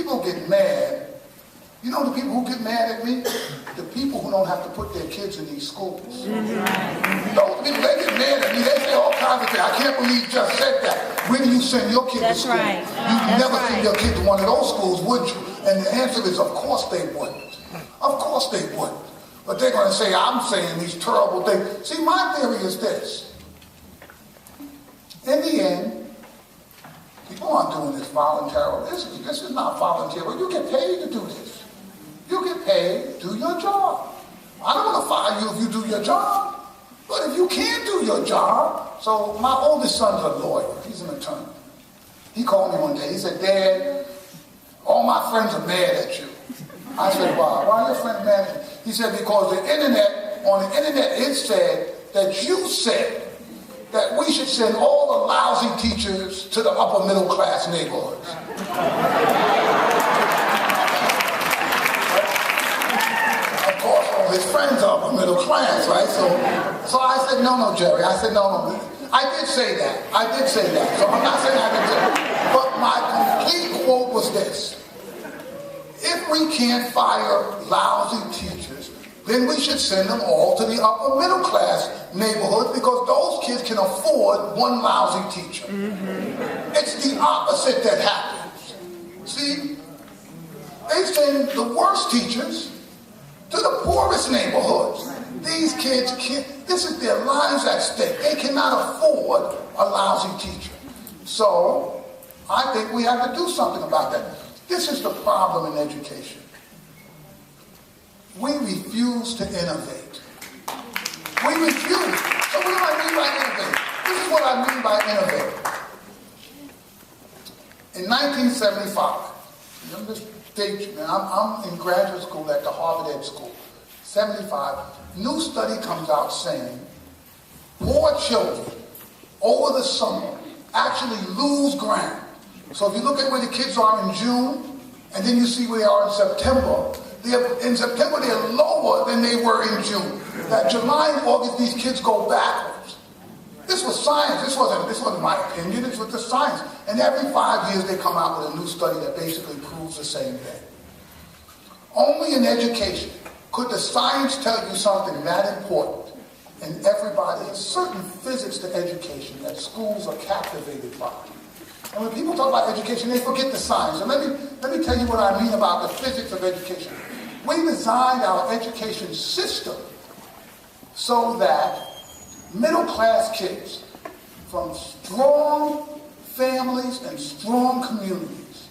people get mad. You know the people who get mad at me? The people who don't have to put their kids in these schools. Those people, they get mad at me. They say all kinds of things. I can't believe you just said that. When do you send your kid to school? Right. You never send your kid to one of those schools, would you? And the answer is, of course they wouldn't. Of course they wouldn't. But they're going to say, I'm saying these terrible things. See, my theory is this. In the end, people aren't doing this voluntarily. This is not voluntary. You get paid to do this. You get paid, do your job. I don't want to fire you if you do your job. But if you can't do your job, so my oldest son's a lawyer. He's an attorney. He called me one day. He said, Dad, all my friends are mad at you. I said, why? Why are your friends mad at you? He said, because on the internet, it said that you said that we should send all the lousy teachers to the upper middle class neighborhoods. Of course, all his friends are upper middle class, right? So I said, no, Jerry. I said, no. I did say that. So I'm not saying I didn't say that. But my complete quote was this. If we can't fire lousy teachers, then we should send them all to the upper middle class neighborhoods because those kids can afford one lousy teacher. It's the opposite that happens. See, they send the worst teachers to the poorest neighborhoods. These kids can't, this is their lives at stake. They cannot afford a lousy teacher. So, I think we have to do something about that. This is the problem in education. We refuse to innovate. We refuse. So what do I mean by innovate? This is what I mean by innovate. In 1975, remember this date, man, I'm in graduate school at the Harvard Ed School. 75, new study comes out saying poor children over the summer actually lose ground. So if you look at where the kids are in June, and then you see where they are in September, they're lower than they were in June. That July and August, these kids go backwards. This was science. This wasn't my opinion. This was the science. And every 5 years, they come out with a new study that basically proves the same thing. Only in education could the science tell you something that important. And everybody has certain physics to education that schools are captivated by. And when people talk about education, they forget the science. And let me tell you what I mean about the physics of education. We designed our education system so that middle-class kids from strong families and strong communities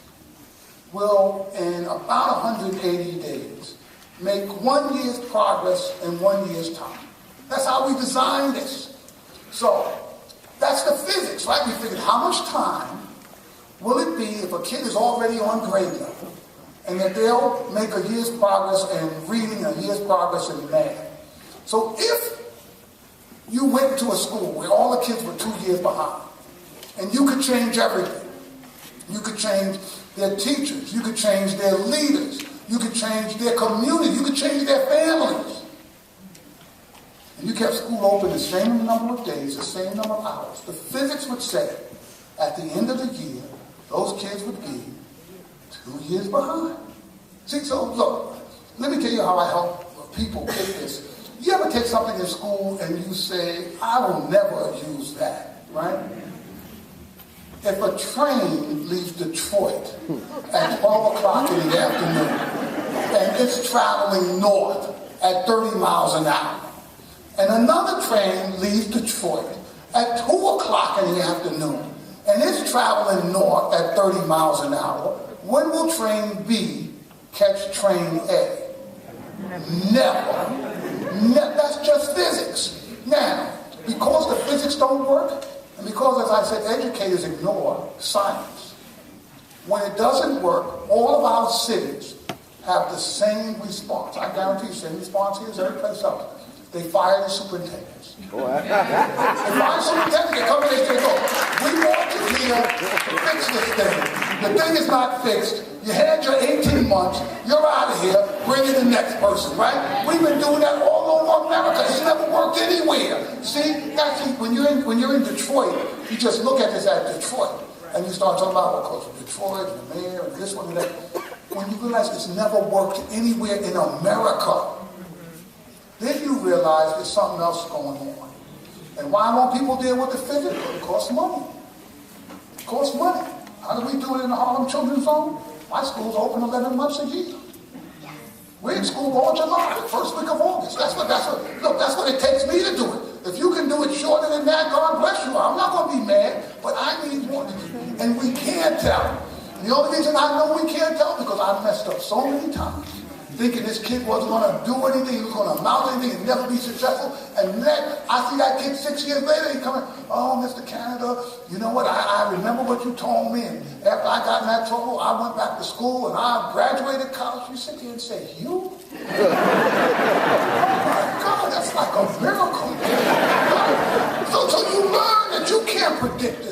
will, in about 180 days, make 1 year's progress in 1 year's time. That's how we designed this. So, that's the physics, right? We figured how much time will it be if a kid is already on grade level and that they'll make a year's progress in reading, a year's progress in math. So if you went to a school where all the kids were 2 years behind and you could change everything, you could change their teachers, you could change their leaders, you could change their community, you could change their families, and you kept school open the same number of days, the same number of hours, the physics would say at the end of the year, those kids would be 2 years behind. See, so look, let me tell you how I help people get this. You ever take something in school and you say, I will never use that, right? If a train leaves Detroit at 12 o'clock in the afternoon and it's traveling north at 30 miles an hour, and another train leaves Detroit at 2 o'clock in the afternoon, and it's traveling north at 30 miles an hour, when will train B catch train A? Never. That's just physics. Now, because the physics don't work, and because, as I said, educators ignore science, when it doesn't work, all of our cities have the same response. I guarantee you, same response here as every place else. They fire the superintendents. They fire the superintendents. They come in and they say, look, we want you here to fix this thing. The thing is not fixed. You had your 18 months. You're out of here. Bring in the next person, right? We've been doing that all over America. It's never worked anywhere. See, actually, when you're in Detroit, you just look at this at Detroit. And you start talking about, of course, Detroit, and the mayor, and this one and that. when you realize it's never worked anywhere in America, then you realize there's something else going on. And why won't people deal with the physics? It costs money. It costs money. How do we do it in the Harlem Children's Zone? My school's open 11 months a year. We're in school all July, the first week of August. That's what it takes me to do it. If you can do it shorter than that, God bless you. I'm not going to be mad, but I need more than you. And we can't tell. And the only reason I know we can't tell is because I messed up so many times, thinking this kid wasn't going to do anything, he was going to amount to anything and never be successful. And then I see that kid 6 years later, he coming, oh, Mr. Canada, you know what, I remember what you told me. And after I got in that trouble, I went back to school and I graduated college. You sit there and say, you? Oh my God, that's like a miracle. So you learn that you can't predict